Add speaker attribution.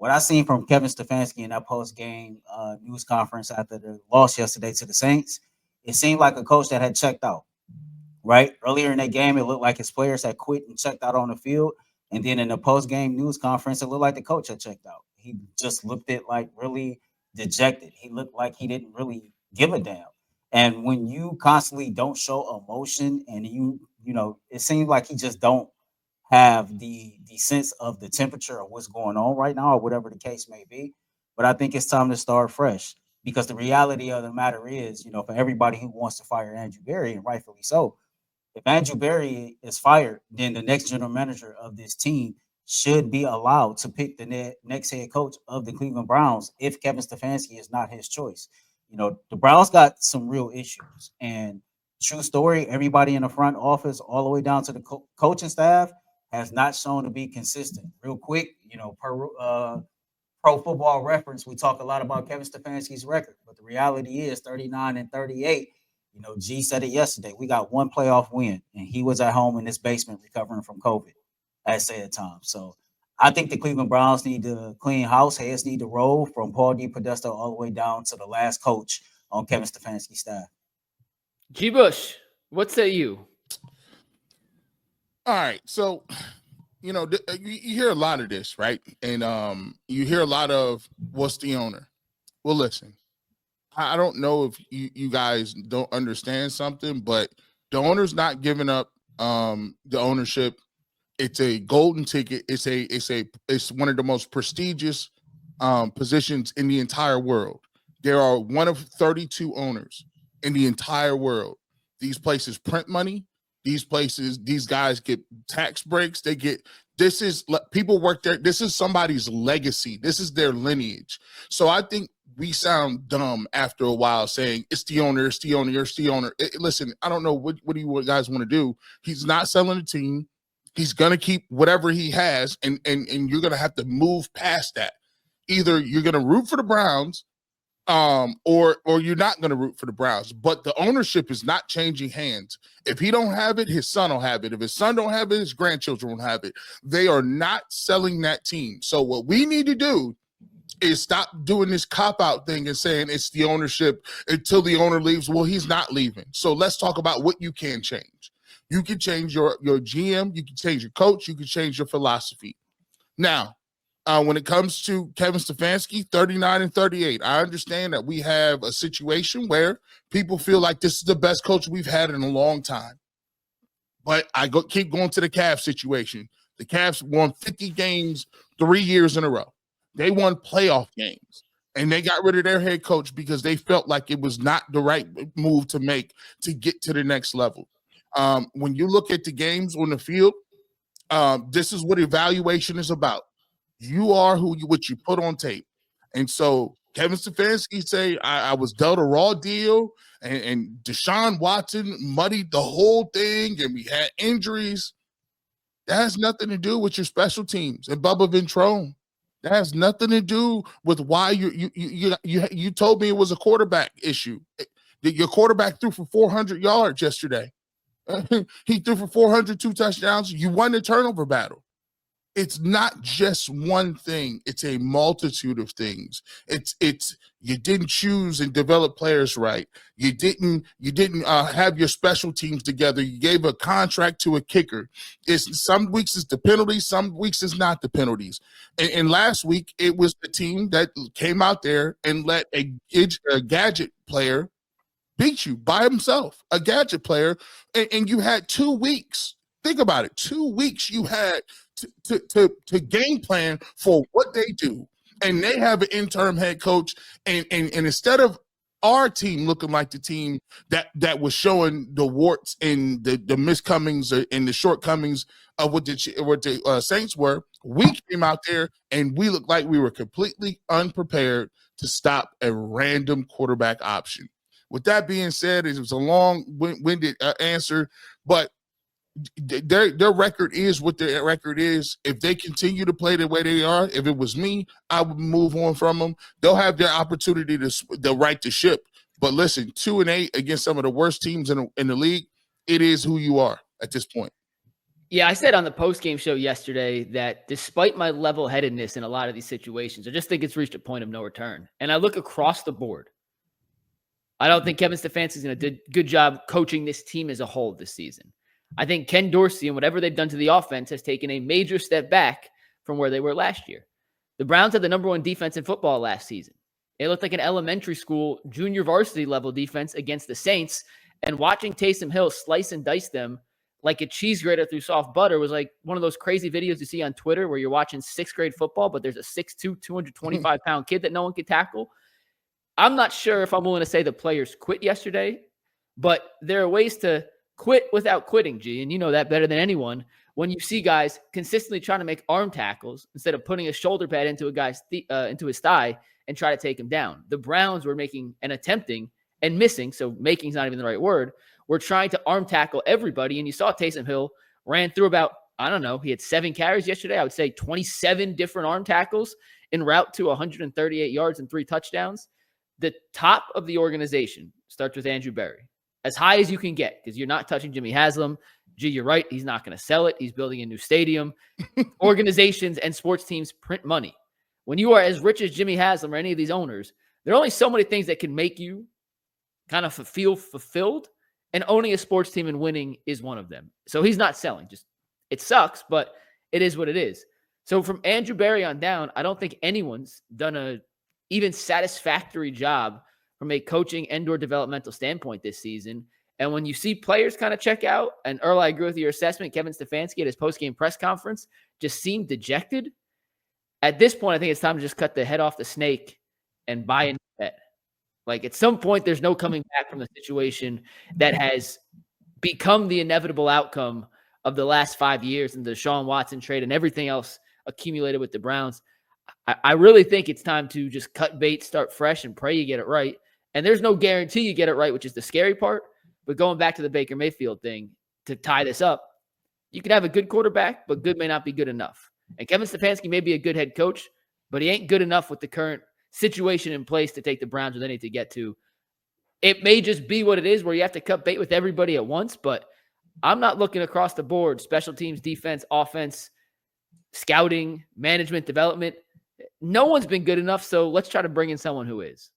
Speaker 1: what I seen from Kevin Stefanski in that post game news conference after the loss yesterday to the Saints, it seemed like a coach that had checked out. Right earlier in that game, it looked like his players had quit and checked out on the field, and then in the post game news conference, it looked like the coach had checked out. He just looked at like really dejected. He looked like he didn't really give a damn. And when you constantly don't show emotion, and it seems like he just don't have the sense of the temperature of what's going on right now, or whatever the case may be. But I think it's time to start fresh because the reality of the matter is, for everybody who wants to fire Andrew Berry, and rightfully so, if Andrew Berry is fired, then the next general manager of this team should be allowed to pick the next head coach of the Cleveland Browns if Kevin Stefanski is not his choice. The Browns got some real issues. And true story, everybody in the front office, all the way down to the coaching staff, has not shown to be consistent. Real quick, Pro Football Reference, we talk a lot about Kevin Stefanski's record, but the reality is 39-38. G said it yesterday. We got one playoff win, and he was at home in his basement recovering from COVID at said time. So I think the Cleveland Browns need to clean house. Heads need to roll from Paul DePodesta all the way down to the last coach on Kevin Stefanski's staff.
Speaker 2: G. Bush, what say you?
Speaker 3: All right, so you hear a lot of this, right? And you hear a lot of what's the owner. Well, listen, I don't know if you guys don't understand something, but the owner's not giving up the ownership. It's a golden ticket. It's one of the most prestigious positions in the entire world. There are one of 32 owners in the entire world. These places print money. These guys get tax breaks. People work there. This is somebody's legacy. This is their lineage. So I think we sound dumb after a while saying it's the owner, it's the owner, it's the owner. Listen, I don't know what do you guys want to do. He's not selling the team. He's gonna keep whatever he has, and you're gonna have to move past that. Either you're gonna root for the Browns, or you're not going to root for the Browns. But the ownership is not changing hands. If he don't have it, his son will have it. If his son don't have it, his grandchildren will have it. They are not selling that team. So what we need to do is stop doing this cop-out thing and saying it's the ownership until the owner leaves. Well, he's not leaving. So let's talk about what you can change. You can change your GM. You can change your coach. You can change your philosophy. Now, when it comes to Kevin Stefanski, 39-38, I understand that we have a situation where people feel like this is the best coach we've had in a long time. But keep going to the Cavs situation. The Cavs won 50 games 3 years in a row. They won playoff games, and they got rid of their head coach because they felt like it was not the right move to make to get to the next level. When you look at the games on the field, this is what evaluation is about. You are what you put on tape. And so Kevin Stefanski say, I was dealt a raw deal, and Deshaun Watson muddied the whole thing, and we had injuries. That has nothing to do with your special teams and Bubba Ventrone. That has nothing to do with why you told me it was a quarterback issue. Your quarterback threw for 400 yards yesterday. He threw for 402 touchdowns. You won the turnover battle. It's not just one thing. It's a multitude of things. It's you didn't choose and develop players right. You didn't have your special teams together. You gave a contract to a kicker. It's some weeks it's the penalties, some weeks it's not the penalties. And last week it was the team that came out there and let a gadget player beat you by himself, a gadget player, and you had 2 weeks. Think about it. 2 weeks you had to game plan for what they do. And they have an interim head coach. And instead of our team looking like the team that was showing the warts and the miscomings and the shortcomings of what the Saints were, we came out there and we looked like we were completely unprepared to stop a random quarterback option. With that being said, it was a long-winded answer, but their record is what their record is. If they continue to play the way they are, if it was me, I would move on from them. They'll have their opportunity to right the ship. But listen, 2-8 against some of the worst teams in the league, it is who you are at this point.
Speaker 2: Yeah, I said on the post-game show yesterday that despite my level-headedness in a lot of these situations, I just think it's reached a point of no return. And I look across the board. I don't think Kevin Stefanski is going to do a good job coaching this team as a whole this season. I think Ken Dorsey and whatever they've done to the offense has taken a major step back from where they were last year. The Browns had the number 1 defense in football last season. It looked like an elementary school, junior varsity level defense against the Saints. And watching Taysom Hill slice and dice them like a cheese grater through soft butter was like one of those crazy videos you see on Twitter where you're watching 6th grade football, but there's a 6'2", 225-pound kid that no one can tackle. I'm not sure if I'm willing to say the players quit yesterday, but there are ways to quit without quitting, G, and you know that better than anyone. When you see guys consistently trying to make arm tackles instead of putting a shoulder pad into a guy's into his thigh and try to take him down. The Browns were making and attempting and missing, so making is not even the right word. We're trying to arm tackle everybody, and you saw Taysom Hill ran through about, I don't know, he had 7 carries yesterday. I would say 27 different arm tackles en route to 138 yards and 3 touchdowns. The top of the organization starts with Andrew Berry, as high as you can get, because you're not touching Jimmy Haslam. Gee, you're right. He's not going to sell it. He's building a new stadium. Organizations and sports teams print money. When you are as rich as Jimmy Haslam or any of these owners, there are only so many things that can make you kind of feel fulfilled, and owning a sports team and winning is one of them. So he's not selling. Just it sucks, but it is what it is. So from Andrew Berry on down, I don't think anyone's done a even satisfactory job from a coaching and/or developmental standpoint this season. And when you see players kind of check out, and Earl, I agree with your assessment, Kevin Stefanski at his post-game press conference just seemed dejected. At this point, I think it's time to just cut the head off the snake and buy into bet. Like at some point, there's no coming back from the situation that has become the inevitable outcome of the last 5 years and the Deshaun Watson trade and everything else accumulated with the Browns. I really think it's time to just cut bait, start fresh, and pray you get it right. And there's no guarantee you get it right, which is the scary part. But going back to the Baker Mayfield thing, to tie this up, you can have a good quarterback, but good may not be good enough. And Kevin Stefanski may be a good head coach, but he ain't good enough with the current situation in place to take the Browns where they need to get to. It may just be what it is, where you have to cut bait with everybody at once, but I'm not looking across the board, special teams, defense, offense, scouting, management, development. No one's been good enough, so let's try to bring in someone who is.